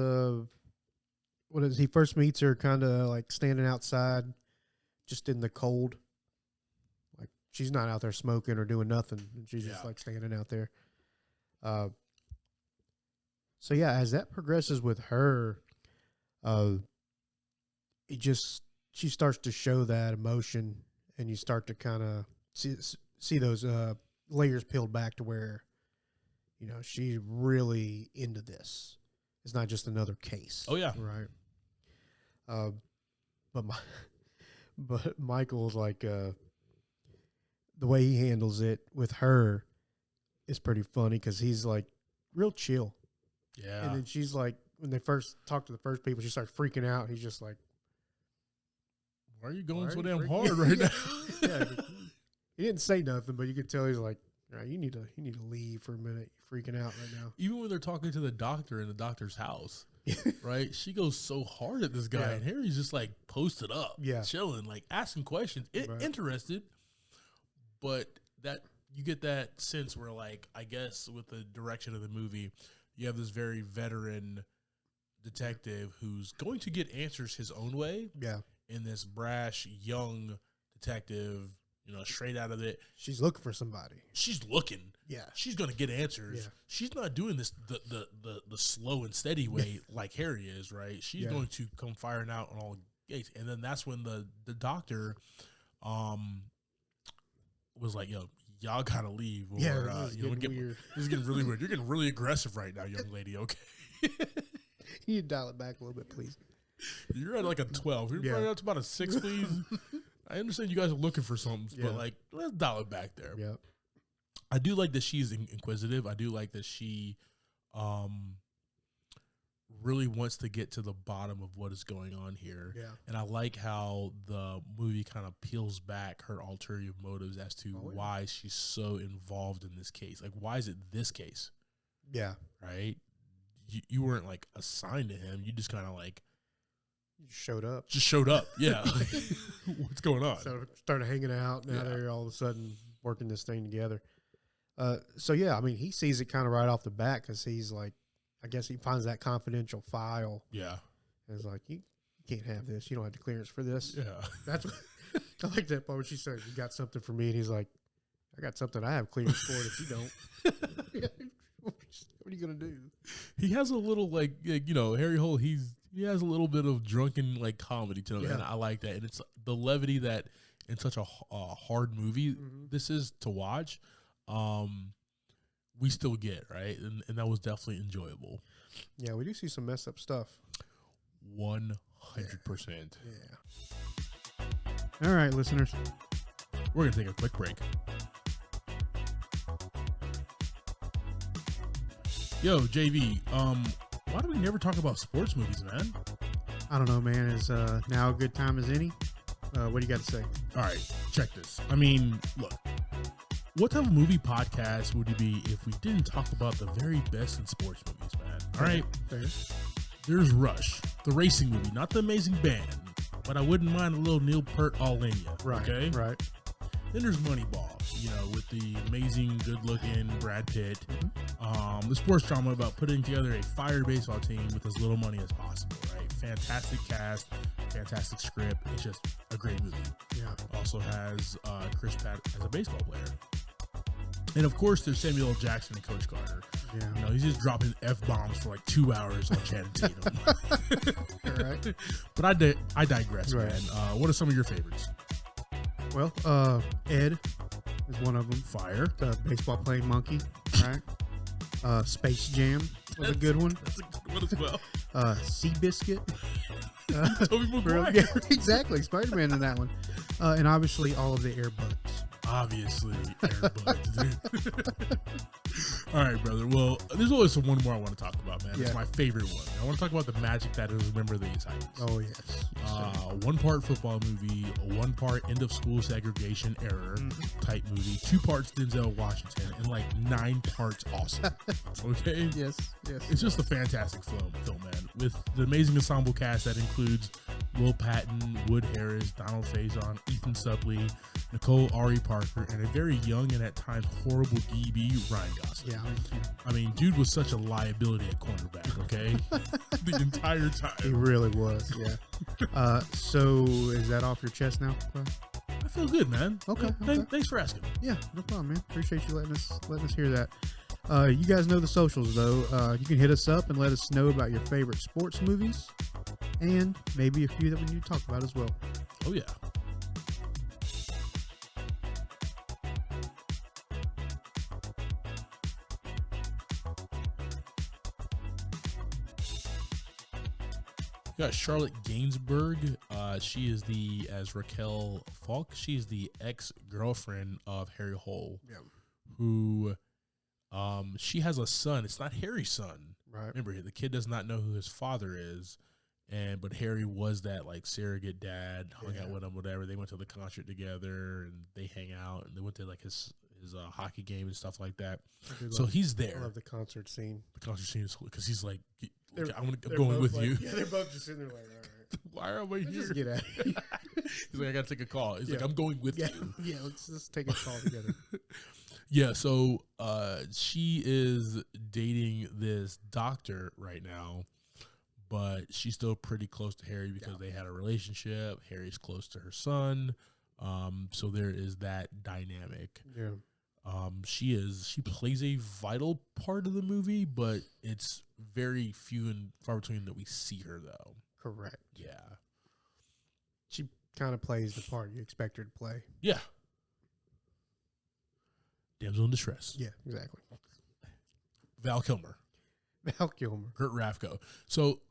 he first meets her kind of like standing outside, just in the cold. Like she's not out there smoking or doing nothing. She's just like standing out there. So yeah, as that progresses with her, she starts to show that emotion, and you start to kind of see those layers peeled back to where, you know, she's really into this. It's not just another case. Oh yeah, right. But Michael's like the way he handles it with her is pretty funny because he's like real chill. Yeah. And then she's like, when they first talk to the first people, she starts freaking out. He's just like, why are you going so damn hard right now? Yeah, he didn't say nothing, but you could tell he's like, all right, you need to leave for a minute. You're freaking out right now. Even when they're talking to the doctor in the doctor's house, right? She goes so hard at this guy, Yeah. and Harry's just like posted up, Yeah. chilling, like asking questions, Right. interested. But that you get that sense where, like, I guess with the direction of the movie, you have this very veteran detective who's going to get answers his own way. Yeah. And this brash young detective, you know, straight out of it. She's looking for somebody. She's looking. Yeah. She's gonna get answers. Yeah. She's not doing this the slow and steady way like Harry is, right? She's Yeah. going to come firing out on all gates. And then that's when the doctor was like, yo, y'all gotta leave. Or, Yeah, this is getting really weird. You're getting really aggressive right now, young lady, okay? You need to dial it back a little bit, please. You're at like a 12. You're probably up to about a 6, please. I understand you guys are looking for something, but like, let's dial it back there. Yeah. I do like that she's inquisitive. I do like that she really wants to get to the bottom of what is going on here. Yeah. And I like how the movie kind of peels back her ulterior motives as to why she's so involved in this case. Like, why is it this case? Yeah. Right? You weren't, like, assigned to him. You just kind of, like, You showed up. just showed up. Yeah. What's going on? So started hanging out. Now they're all of a sudden working this thing together. So, yeah, I mean, he sees it kind of right off the bat because he's like, I guess he finds that confidential file. Yeah. And it's like, you can't have this. You don't have the clearance for this. Yeah. That's what I like that part where she said, you got something for me. And he's like, I got something I have clearance for it if you don't. What are you going to do? He has a little, like, you know, Harry Holt, he has a little bit of drunken, like, comedy to him, and I like that. And it's the levity that in such a hard movie this is to watch, we still get, right? And that was definitely enjoyable. Yeah, we do see some messed up stuff. 100%. Yeah. All right, listeners. We're going to take a quick break. Yo, JV, why do we never talk about sports movies, man? I don't know, man. Is now a good time as any? What do you got to say? All right, check this. I mean, look, what type of movie podcast would it be if we didn't talk about the very best in sports movies, man? All right, there's Rush, the racing movie, not the Amazing Band, but I wouldn't mind a little Neil Peart all in you. Right, okay? right. Then there's Moneyball, you know, with the amazing, good-looking Brad Pitt. The sports drama about putting together a fire baseball team with as little money as possible, right? Fantastic cast, fantastic script. It's just a great movie. Yeah. Also has Chris Pratt as a baseball player. And, of course, there's Samuel L. Jackson and Coach Carter. Yeah. You know, he's just dropping F-bombs for like 2 hours on Channing Tatum. Right. But I digress, man. What are some of your favorites? Well, Ed is one of them. Fire. The baseball playing monkey, right? Space Jam was a good one. That's a good one as well. Seabiscuit. Tobey Maguire. Yeah, exactly. Spider-Man in that one. And obviously all of the Air Buds. Obviously, Air Buds, dude. All right, brother. Well, there's always one more I want to talk about, man. It's my favorite one. I want to talk about the magic that is Remember the Titans. Oh, yes. One part football movie, one part end of school segregation error type movie, 2 parts Denzel Washington, and like 9 parts awesome. Okay? Yes. It's just a fantastic film, man. With the amazing ensemble cast that includes Will Patton, Wood Harris, Donald Faison, Ethan Suplee, Nicole Ari Parker, and a very young and at times horrible DB, Ryan Gosling. Yeah. I mean, dude was such a liability at cornerback, okay? The entire time. He really was, yeah. So is that off your chest now, Clyde? I feel good, man. Okay. Thanks for asking. Yeah, no problem, man. Appreciate you letting us hear that. You guys know the socials, though. You can hit us up and let us know about your favorite sports movies and maybe a few that we need to talk about as well. Oh, yeah. You got Charlotte Gainsbourg. She is as Raquel Falk. She's the ex-girlfriend of Harry Hole, who she has a son. It's not Harry's son. Right. Remember, the kid does not know who his father is, but Harry was that like surrogate dad, hung out with him, whatever. They went to the concert together, and they hang out, and they went to like his hockey game and stuff like that. So he's there. I love the concert scene. The concert scene is because he's like, I'm They're going with like, you. Yeah, they're both just sitting there like, all right. Why are we here? Just get out of here. He's like, I gotta take a call. He's like, I'm going with you. Yeah, let's just take a call together. Yeah, so she is dating this doctor right now, but she's still pretty close to Harry because they had a relationship. Harry's close to her son. So there is that dynamic. Yeah. She plays a vital part of the movie, but it's very few and far between that we see her though. Correct. Yeah. She kind of plays the part you expect her to play. Yeah. Damsel in distress. Yeah, exactly. Val Kilmer. Val Kilmer. Kurt Raffko. So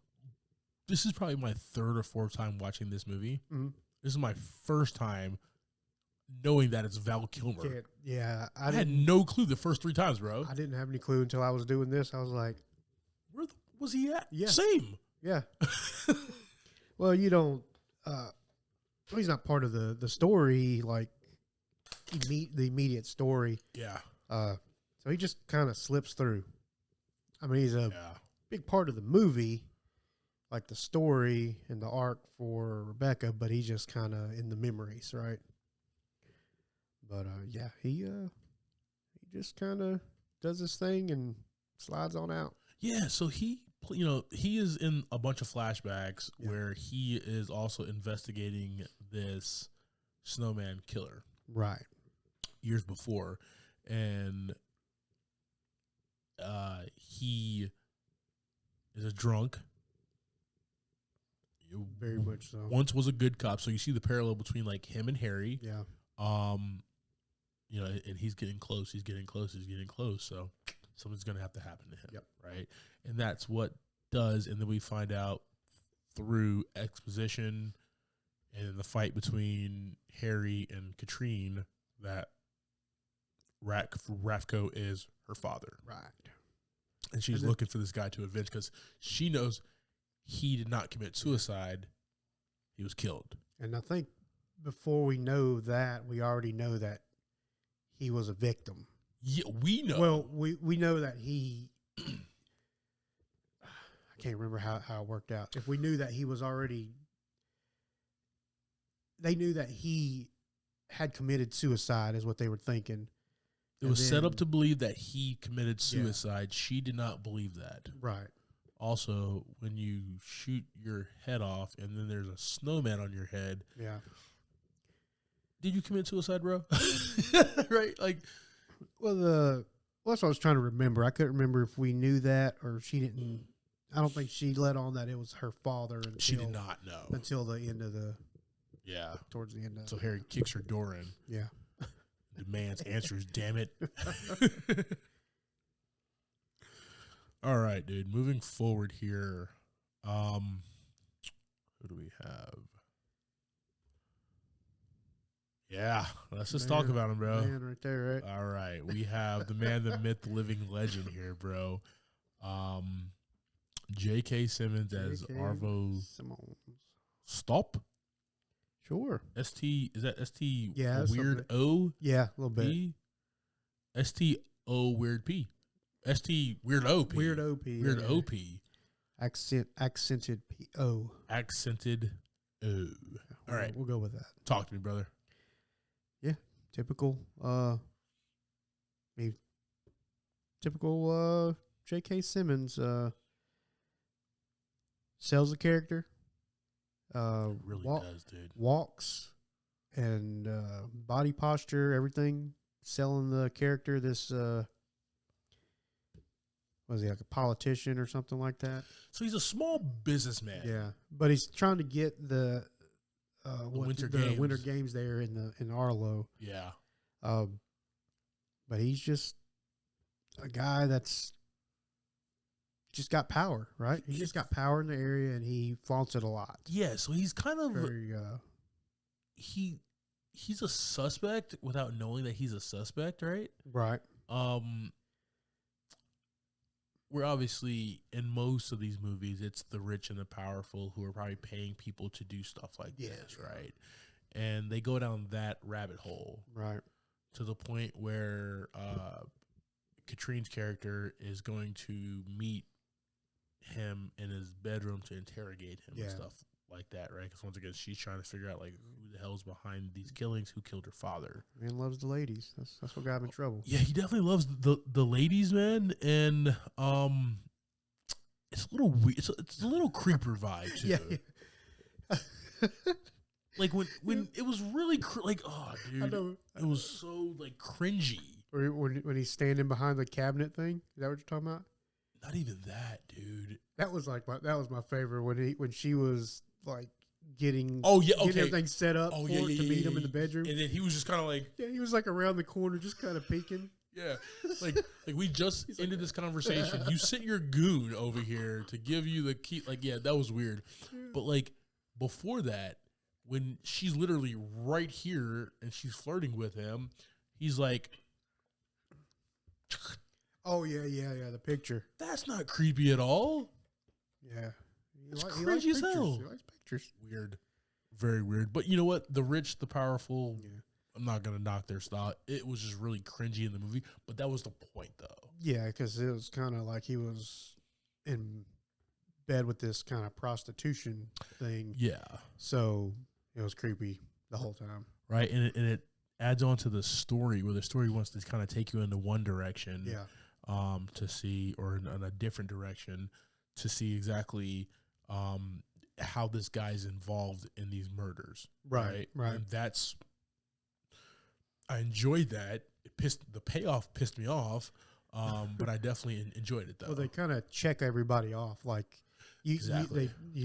this is probably my third or fourth time watching this movie. Mm-hmm. This is my first time knowing that it's Val Kilmer. Yeah. I had no clue the first three times, bro. I didn't have any clue until I was doing this. I was like, Where was he at? Yeah. Same. Yeah. Well, you don't. He's not part of the story, like the immediate story. Yeah. So he just kind of slips through. I mean, he's a big part of the movie, like the story and the arc for Rebecca, but he's just kind of in the memories, right? But yeah, he just kind of does this thing and slides on out. Yeah. So he is in a bunch of flashbacks where he is also investigating this Snowman killer. Right. Years before. And he is a drunk. Very much so. Once was a good cop. So you see the parallel between like him and Harry. Yeah. And he's getting close. He's getting close. So something's going to have to happen to him. Yep. Right. And that's what does. And then we find out through exposition and the fight between Harry and Katrine that Raffko is her father. Right. And she's looking for this guy to avenge because she knows he did not commit suicide. He was killed. And I think before we know that, we already know that he was a victim. Yeah, we know. Well, we know that he... I can't remember how it worked out. If we knew that he was already... They knew that he had committed suicide is what they were thinking. It was set up to believe that he committed suicide. Yeah. She did not believe that. Right. Also, when you shoot your head off and then there's a snowman on your head. Yeah. Did you commit suicide, bro? Right? Like, well, that's what I was trying to remember. I couldn't remember if we knew that or she didn't. I don't think she let on that it was her father. She did not know. Until the end of the. Yeah. Towards the end of it. So Harry kicks her door in. Yeah. Demands answers, damn it. All right, dude. Moving forward here. Who do we have? Yeah, let's just talk about him, bro. Man right there, right? All right. We have the man, the myth, the living legend here, bro. J.K. Simmons as Arvo Stop. Sure. ST, is that ST yeah, weird O? Yeah, a little bit. P? ST O weird P. ST weird O P. Weird O P. Weird O P. Accented P O. Accented O. All right. We'll go with that. Talk to me, brother. Yeah. Typical J.K. Simmons sells a character. Really does, dude. Walks and body posture, everything. Selling the character. This was he like a politician or something like that? So he's a small businessman. Yeah, but he's trying to get the Winter Games there in Arlo. Yeah. But he's just a guy that's just got power, right? He just got power in the area, and he flaunts it a lot. Yeah, so he's kind of Very, he's a suspect without knowing that he's a suspect, right? right. We're obviously in most of these movies, it's the rich and the powerful who are probably paying people to do stuff like this, right? And they go down that rabbit hole, Right. to the point where Katrine's character is going to meet him in his bedroom to interrogate him and stuff like that, right? Because once again, she's trying to figure out like who the hell's behind these killings, who killed her father. Man loves the ladies. That's what got him in trouble. Yeah, he definitely loves the ladies, man, and it's a little weird. It's a little creeper vibe too. Yeah. Like when it was really like, oh dude, I know. it was so like cringy. Or when he's standing behind the cabinet thing. Is that what you're talking about? Not even that, dude. That was my favorite when she was like getting everything set up to meet him in the bedroom, and then he was just kind of like he was like around the corner just kind of peeking. Yeah, like we just ended this conversation. You sent your goon over here to give you the key. Like, yeah, that was weird. But like before that, when she's literally right here and she's flirting with him, he's like, oh yeah, the picture. That's not creepy at all. Yeah, it's cringy as hell. He likes pictures. Weird, very weird. But you know what? The rich, the powerful. Yeah. I'm not gonna knock their style. It was just really cringy in the movie, but that was the point, though. Yeah, because it was kind of like he was in bed with this kind of prostitution thing. Yeah, so it was creepy the whole time, right? And it adds on to the story, where the story wants to kind of take you into one direction, to see, or in a different direction, to see exactly how this guy's involved in these murders, right? And that's. I enjoyed that. The payoff pissed me off, but I definitely enjoyed it though. Well, they kind of check everybody off. Like you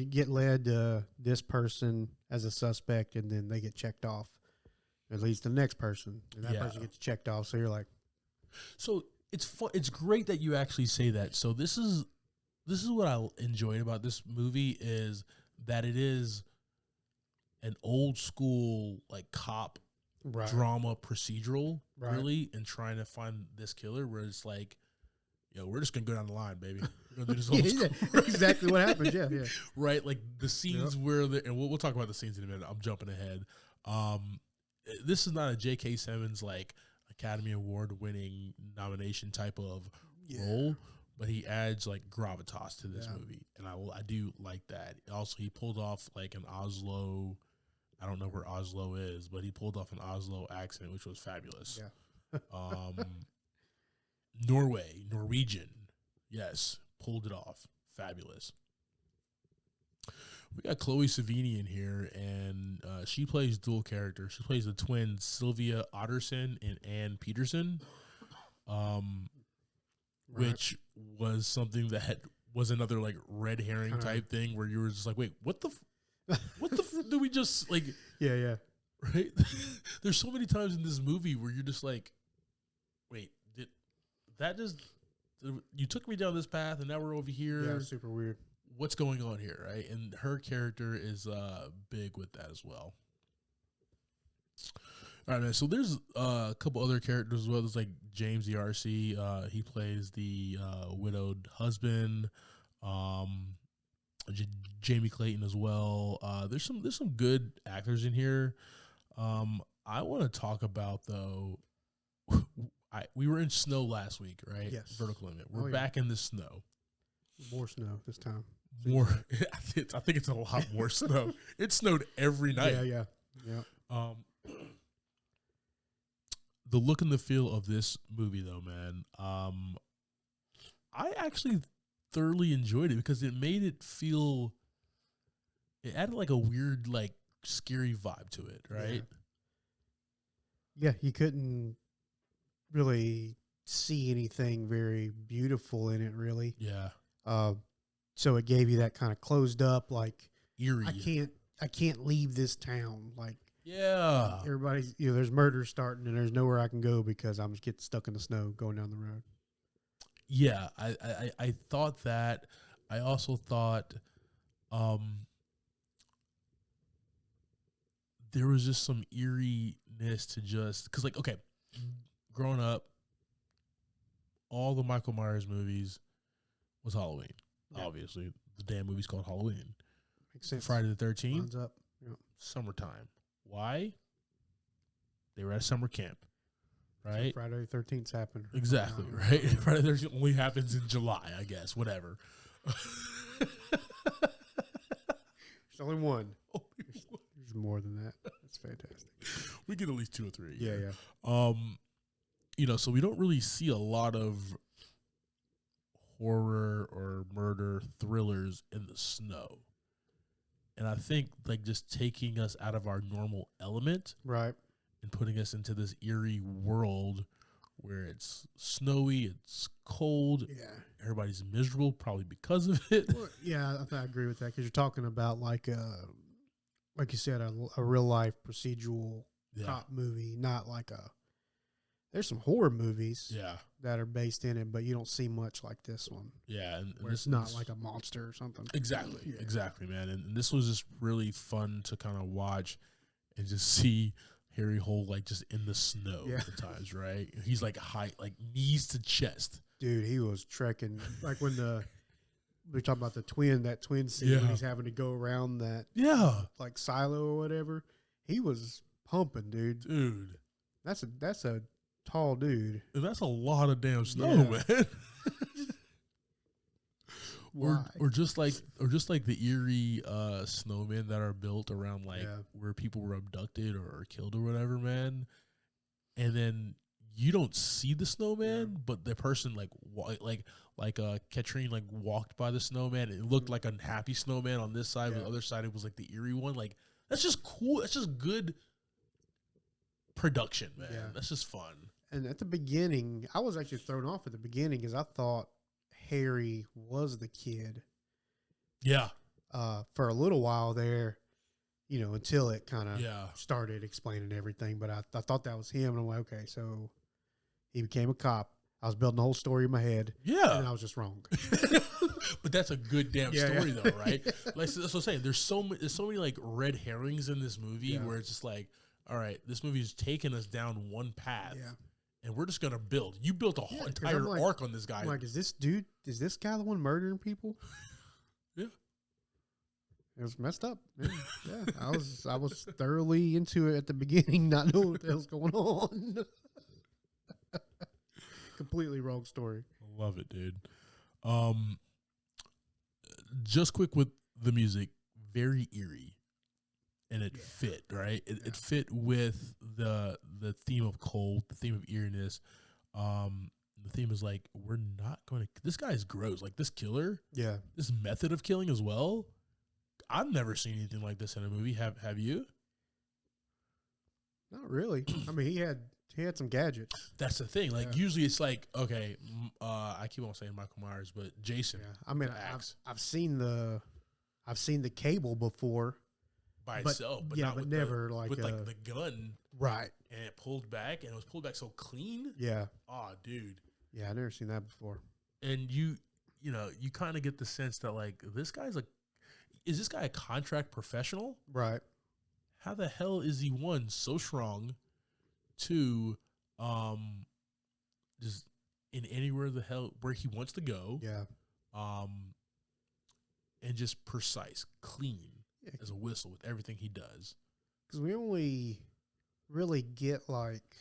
get led to this person as a suspect, and then they get checked off. It leads to the next person, and that person gets checked off. So you're like, so it's fun. It's great that you actually say that. So this is what I enjoyed about this movie, is that it is an old school like cop. Drama procedural, really, and trying to find this killer, where it's like, we're just gonna go down the line, baby. We're gonna do this old school. Exactly what happens. Yeah. Right, like the scenes where and we'll talk about the scenes in a minute. I'm jumping ahead. This is not a J.K. Simmons like Academy Award winning nomination type of role, but he adds like gravitas to this movie, and I do like that. Also, he pulled off like an Oslo. I don't know where Oslo is, but he pulled off an Oslo accent, which was fabulous. Yeah. Norwegian. Yes. Pulled it off. Fabulous. We got Chloe Sevigny in here, and she plays dual characters. She plays the twins Sylvia Otterson and Ann Peterson, which was something that was another like red herring type thing, where you were just like, wait, what the do we just like? Yeah. Right. There's so many times in this movie where you're just like, wait, did that just? You took me down this path, and now we're over here. Yeah, super weird. What's going on here, right? And her character is big with that as well. All right, man. So there's a couple other characters as well. There's like James ERC. He plays the widowed husband. Jamie Clayton as well. There's some good actors in here. I want to talk about though. We were in snow last week, right? Yes. Vertical limit. We're back in the snow. More snow this time. More. I think it's a lot more snow. It snowed every night. Yeah. The look and the feel of this movie, though, man. I actually thoroughly enjoyed it because it made it feel. It added like a weird, like scary vibe to it, right? Yeah, you couldn't really see anything very beautiful in it, really. Yeah. So it gave you that kind of closed up, like eerie. I can't leave this town. Like, yeah, everybody's there's murder starting, and there's nowhere I can go because I'm just getting stuck in the snow going down the road. Yeah, I thought that. I also thought there was just some eeriness to just because, like, okay, growing up, all the Michael Myers movies was Halloween. Yeah. Obviously, the damn movie's called Halloween. Makes sense. Friday the 13th. Lines up. Yep. Summertime. Why? They were at summer camp, right? So Friday the 13th happened. Exactly, right? Friday the 13th only happens in July, I guess. Whatever. There's only one. There's more than that. That's fantastic. We get at least 2 or 3. Yeah. You know, so we don't really see a lot of horror or murder thrillers in the snow. And I think, like, just taking us out of our normal element, right, and putting us into this eerie world where it's snowy, it's cold, everybody's miserable probably because of it. Well, yeah, I agree with that because you're talking about like you said, a real life procedural cop movie, not like a. There's some horror movies that are based in it, but you don't see much like this one. Yeah. And where it's not like a monster or something. Exactly. Exactly, man. And this was just really fun to kind of watch and just see Harry Hole, like, just in the snow at times, right? He's like high, like knees to chest. Dude, he was trekking. Like when we talk about that twin scene when he's having to go around that like silo or whatever. He was pumping, dude. Dude. That's a tall dude. And that's a lot of damn snow, man. or just like the eerie snowmen that are built around like where people were abducted or killed or whatever, man. And then you don't see the snowman, but the person like Katrine like walked by the snowman and it looked like a happy snowman on this side, but the other side it was like the eerie one. Like, that's just cool. That's just good production, man. That's just fun. And at the beginning, I was actually thrown off at the beginning because I thought Harry was the kid. Yeah. For a little while there, you know, until it kind of started explaining everything. But I thought that was him. And I'm like, okay, so he became a cop. I was building the whole story in my head. Yeah. And I was just wrong. But that's a good damn story, though, right? Like, that's what I'm saying. There's so many like red herrings in this movie where it's just like, all right, this movie's taking us down one path. Yeah. And we're just going to build. You built a whole entire arc on this guy. I'm like, is this guy the one murdering people? Yeah. It was messed up. Yeah. I was thoroughly into it at the beginning, not knowing what the hell's going on. Completely wrong story. I love it, dude. Just quick with the music, very eerie. And it fit, right? It fit with the theme of cold, the theme of eeriness. The theme is like, we're not going to. This guy is gross. Like, this killer, this method of killing as well. I've never seen anything like this in a movie. Have you? Not really. I mean, he had some gadgets. That's the thing. Like, usually it's like, okay, I keep on saying Michael Myers, but Jason. Yeah. I mean, I've seen the cable before. By itself, but not with never with the gun, right? And it pulled back, and it was pulled back so clean. Yeah. Oh, dude. Yeah, I never seen that before. And you kind of get the sense that like is this guy a contract professional? Right. How the hell is he so strong? Two, just in anywhere where he wants to go. Yeah. And just precise, clean. As a whistle with everything he does. Because we only really get like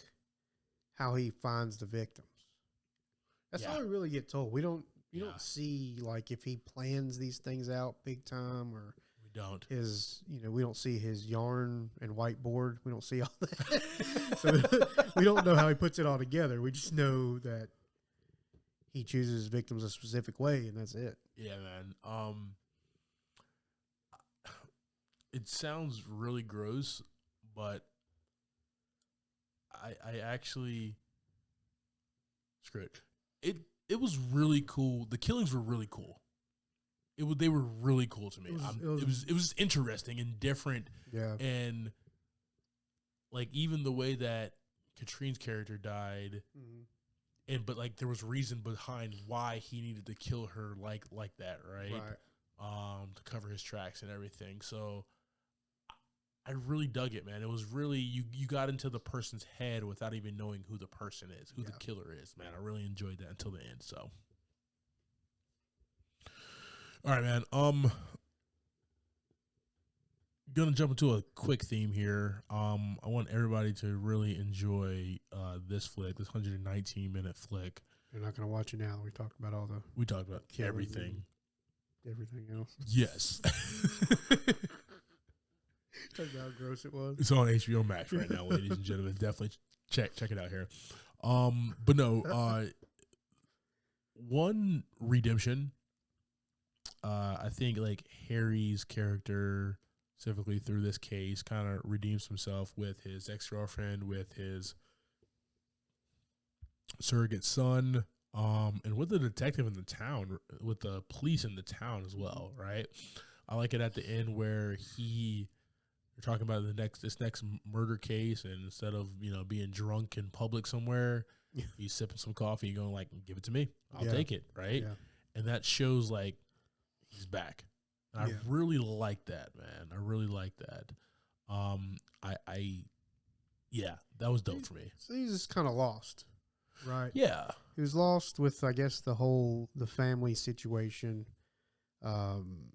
how he finds the victims. That's all we really get told. You don't see like if he plans these things out big time or we don't. We don't see his yarn and whiteboard. We don't see all that. So we don't know how he puts it all together. We just know that he chooses his victims a specific way and that's it. Yeah, man. It sounds really gross, but I actually screw it. It was really cool. The killings were really cool. They were really cool to me. It was just interesting and different. Yeah. And like even the way that Katrine's character died, but like there was reason behind why he needed to kill her like that, right? To cover his tracks and everything. So I really dug it, man. It was really you got into the person's head without even knowing who the person is, who the killer is, man. I really enjoyed that until the end. So, all right, man. Gonna jump into a quick theme here. I want everybody to really enjoy this flick, this 119-minute flick. You're not gonna watch it now. We talked about everything. Everything else. Yes. Talk about how gross it was. It's on HBO Max right now, ladies and gentlemen. Definitely check it out here. But no, one redemption. I think like Harry's character, specifically through this case, kind of redeems himself with his ex-girlfriend, with his surrogate son, and with the detective in the town, with the police in the town as well, right? I like it at the end where you're talking about this next murder case, and instead of being drunk in public somewhere, he's sipping some coffee and going like, "Give it to me, I'll take it," right? Yeah. And that shows like he's back. And I really like that, man. I really like that. That was dope for me. So he's just kind of lost, right? Yeah, he was lost with, I guess, the family situation, and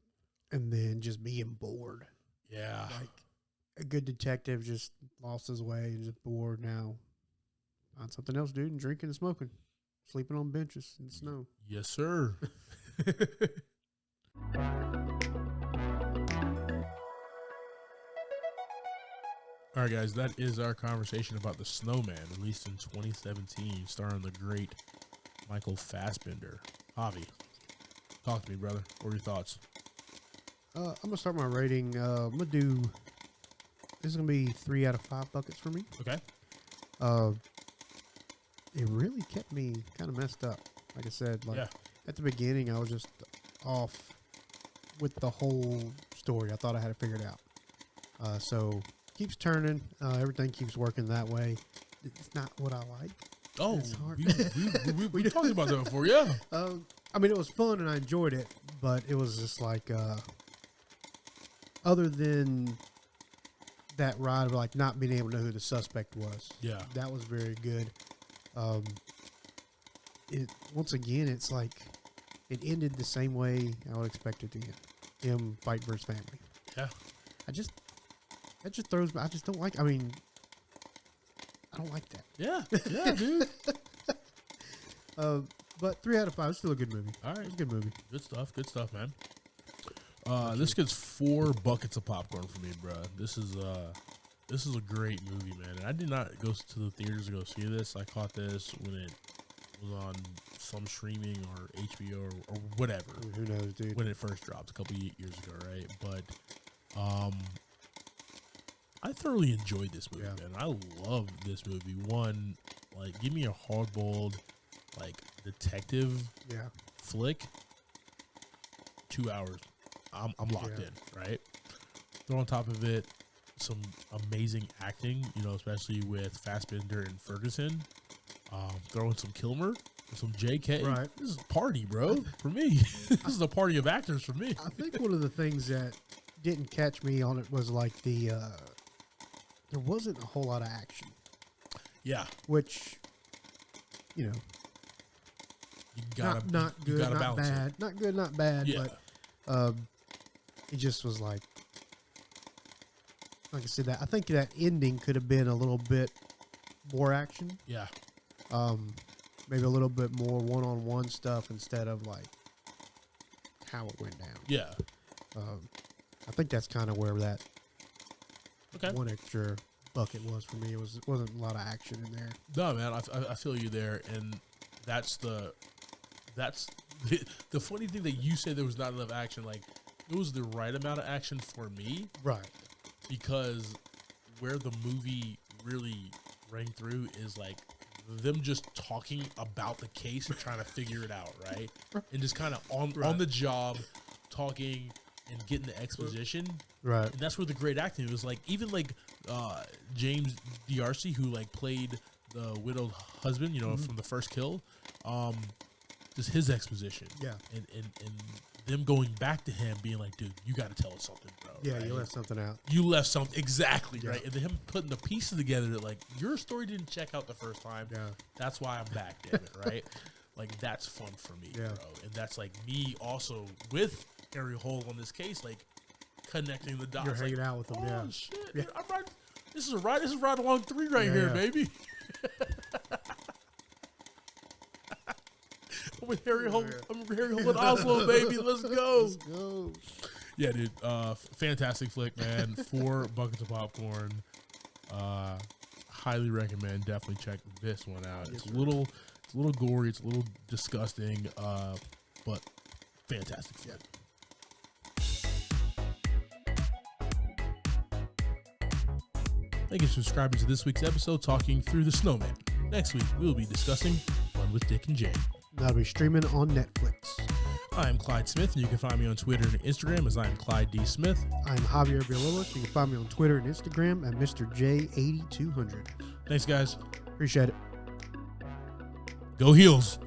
then just being bored. Yeah, like a good detective just lost his way and just bored now. Find something else, dude, and drinking and smoking, sleeping on benches in the snow. Yes, sir. All right, guys, that is our conversation about The Snowman, released in 2017, starring the great Michael Fassbender. Javi, talk to me, brother. What are your thoughts? I'm going to start my rating. I'm going to do, this is going to be 3 out of 5 buckets for me. Okay. It really kept me kind of messed up. Like I said, at the beginning, I was just off with the whole story. I thought I had it figured out. So keeps turning. Everything keeps working that way. It's not what I like. Oh, we talked about that before, yeah. I mean, it was fun and I enjoyed it, but it was just like, other than that ride of like not being able to know who the suspect was. Yeah, that was very good. Once again, it's like it ended the same way I would expect it to end. Him fight for his family. Yeah, that just throws me. I just don't like. I mean, I don't like that. Yeah, dude. But 3 out of 5 is still a good movie. All right, it's a good movie. Good stuff, man. This gets 4 buckets of popcorn for me, bro. This is a great movie, man. And I did not go to the theaters to go see this. I caught this when it was on some streaming or HBO or whatever. Who knows, dude? When it first dropped a couple years ago, right? But I thoroughly enjoyed this movie, man. I love this movie. One, like, give me a hard-boiled, like, detective flick. 2 hours. I'm locked in, right? Throw on top of it some amazing acting, especially with Fassbender and Ferguson. Throw in some Kilmer, some JK. Right. This is a party, bro, for me. This is a party of actors for me. I think one of the things that didn't catch me on it was like there wasn't a whole lot of action. Yeah. Which, you gotta, not good, not bad. It. Not good, not bad. Yeah. But it just was like I said, that I think that ending could have been a little bit more action. Yeah. Maybe a little bit more one-on-one stuff instead of like how it went down. Yeah. I think that's kind of where that one extra bucket was for me. It wasn't a lot of action in there. No, man, I feel you there, and that's the funny thing that you said there was not enough action. Like, it was the right amount of action for me, right? Because where the movie really rang through is like them just talking about the case and trying to figure it out, right? And just kind of on the job talking and getting the exposition, right? And that's where the great acting was. Like, even like James D'Arcy, who like played the widowed husband, you know, from the first kill. Just his exposition. Yeah. And them going back to him being like, dude, you got to tell us something, bro. Yeah, right? you left something out. You left something. Exactly, Yeah. right? And then him putting the pieces together that, like, your story didn't check out the first time. Yeah. That's why I'm back, damn it, right? Like, that's fun for me, Yeah. bro. And that's, like, me also with Harry Hole on this case, like, connecting the dots. You're hanging like, out with them, oh, yeah. shit. Yeah. I'm right. This is ride along 3 right Yeah, here, yeah. baby. I'm with Harry Hole. I'm with Harry Hole in Oslo, baby. Let's go. Let's go. Yeah, dude. Fantastic flick, man. 4 buckets of popcorn. Highly recommend. Definitely check this one out. Yes, It's a little gory. It's a little disgusting. But fantastic flick. Thank you for subscribing to this week's episode, talking through the Snowman. Next week, we'll be discussing Fun with Dick and Jane. That'll be streaming on Netflix. I am Clyde Smith, and you can find me on Twitter and Instagram as I am Clyde D. Smith. I'm Javier Villalobos. You can find me on Twitter and Instagram at Mr. J8200. Thanks, guys. Appreciate it. Go Heels.